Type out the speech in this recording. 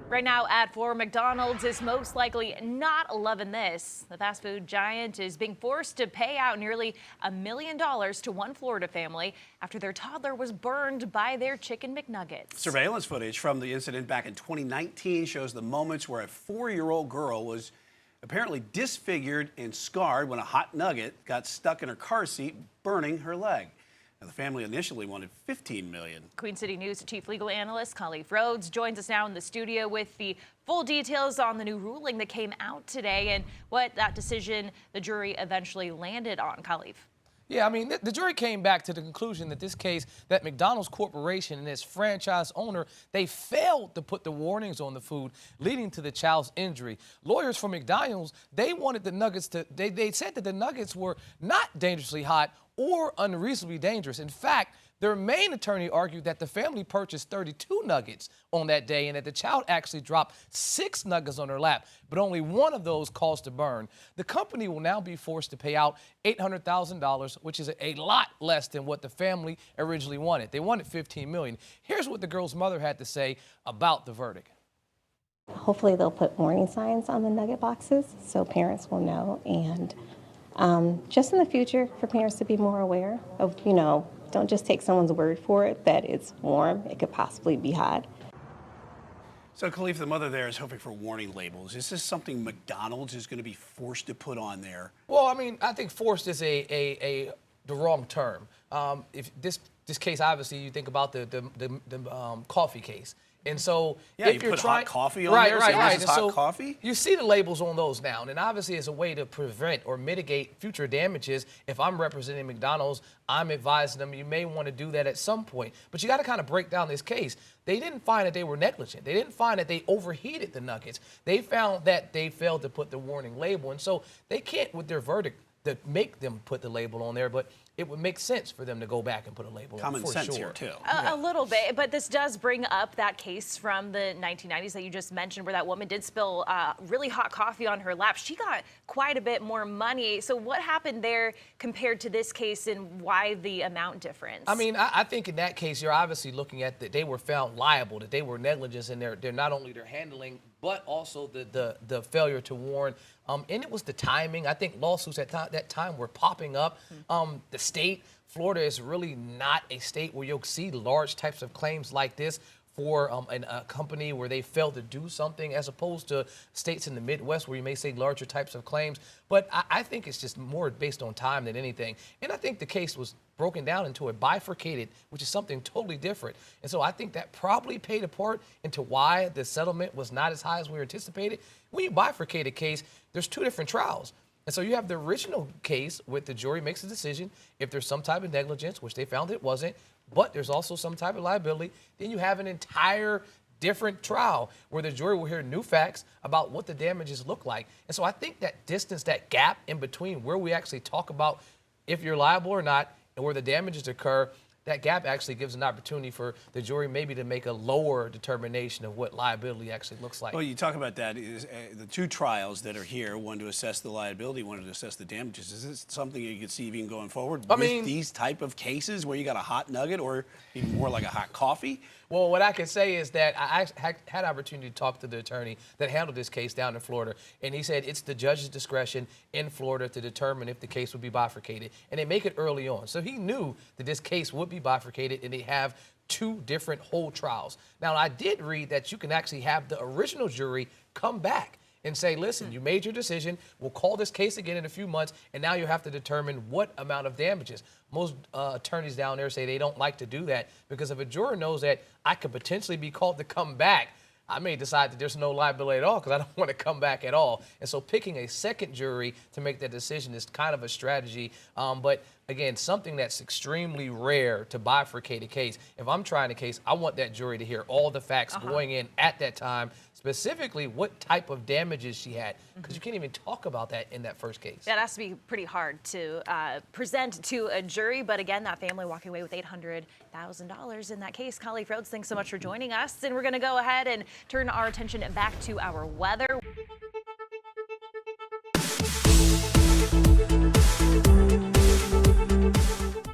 Right now at 4, McDonald's is most likely not loving this. The fast food giant is being forced to pay out nearly $1 million to one Florida family after their toddler was burned by their chicken McNuggets. Surveillance footage from the incident back in 2019 shows the moments where a 4-year-old girl was apparently disfigured and scarred when a hot nugget got stuck in her car seat, burning her leg. Now, the family initially wanted $15 million. Queen City News Chief Legal Analyst Khalif Rhodes joins us now in the studio with the full details on the new ruling that came out today and what that decision the jury eventually landed on. Khalif. Yeah, I mean, the jury came back to the conclusion that this case, that McDonald's Corporation and its franchise owner, they failed to put the warnings on the food, leading to the child's injury. Lawyers for McDonald's, they wanted the nuggets to, they said that the nuggets were not dangerously hot or unreasonably dangerous. In fact, their main attorney argued that the family purchased 32 nuggets on that day and that the child actually dropped 6 nuggets on her lap, but only one of those caused a burn. The company will now be forced to pay out $800,000, which is a lot less than what the family originally wanted. They wanted $15 million. Here's what the girl's mother had to say about the verdict. Hopefully they'll put warning signs on the nugget boxes so parents will know, and just in the future for parents to be more aware of, don't just take someone's word for it that it's warm. It could possibly be hot. So, Khalif, the mother there is hoping for warning labels. Is this something McDonald's is going to be forced to put on there? Well, I mean, I think forced is the wrong term. If this case, obviously, you think about the coffee case. And so, yeah, if you put hot coffee on there, right. This is hot coffee? You see the labels on those now, and obviously it's a way to prevent or mitigate future damages. If I'm representing McDonald's, I'm advising them you may want to do that at some point. But you got to kind of break down this case. They didn't find that they were negligent. They didn't find that they overheated the nuggets. They found that they failed to put the warning label, and so they can't, with their verdict, to make them put the label on there, but it would make sense for them to go back and put a label on. Common sense here, too. A little bit, but this does bring up that case from the 1990s that you just mentioned where that woman did spill really hot coffee on her lap. She got quite a bit more money. So what happened there compared to this case, and why the amount difference? I mean, I think in that case, you're obviously looking at that they were found liable, that they were negligent in they're not only their handling, but also the failure to warn. And it was the timing. I think lawsuits at that time were popping up. The state, Florida, is really not a state where you'll see large types of claims like this for a company where they failed to do something, as opposed to states in the Midwest where you may see larger types of claims. But I think it's just more based on time than anything. And I think the case was broken down into a bifurcated, which is something totally different. And so I think that probably played a part into why the settlement was not as high as we anticipated. When you bifurcate a case, there's 2 different trials. And so you have the original case where the jury makes a decision if there's some type of negligence, which they found it wasn't, but there's also some type of liability. Then you have an entire different trial where the jury will hear new facts about what the damages look like. And so I think that distance, that gap in between where we actually talk about if you're liable or not and where the damages occur, that gap actually gives an opportunity for the jury maybe to make a lower determination of what liability actually looks like. Well, you talk about that. The 2 trials that are here, one to assess the liability, one to assess the damages. Is this something you could see even going forward with these type of cases where you got a hot nugget or even more like a hot coffee? Well, what I can say is that I had an opportunity to talk to the attorney that handled this case down in Florida, and he said it's the judge's discretion in Florida to determine if the case would be bifurcated, and they make it early on. So he knew that this case would be bifurcated, and they have 2 different whole trials. Now, I did read that you can actually have the original jury come back and say, listen, you made your decision, we'll call this case again in a few months, and now you have to determine what amount of damages. Most attorneys down there say they don't like to do that because if a juror knows that I could potentially be called to come back, I may decide that there's no liability at all because I don't want to come back at all. And so picking a second jury to make that decision is kind of a strategy. But again, something that's extremely rare to bifurcate a case. If I'm trying a case, I want that jury to hear all the facts going in at that time, specifically what type of damages she had, because you can't even talk about that in that first case. That has to be pretty hard to present to a jury, but again, that family walking away with $800,000 in that case. Khalif Rhodes, thanks so much for joining us, and we're going to go ahead and turn our attention back to our weather.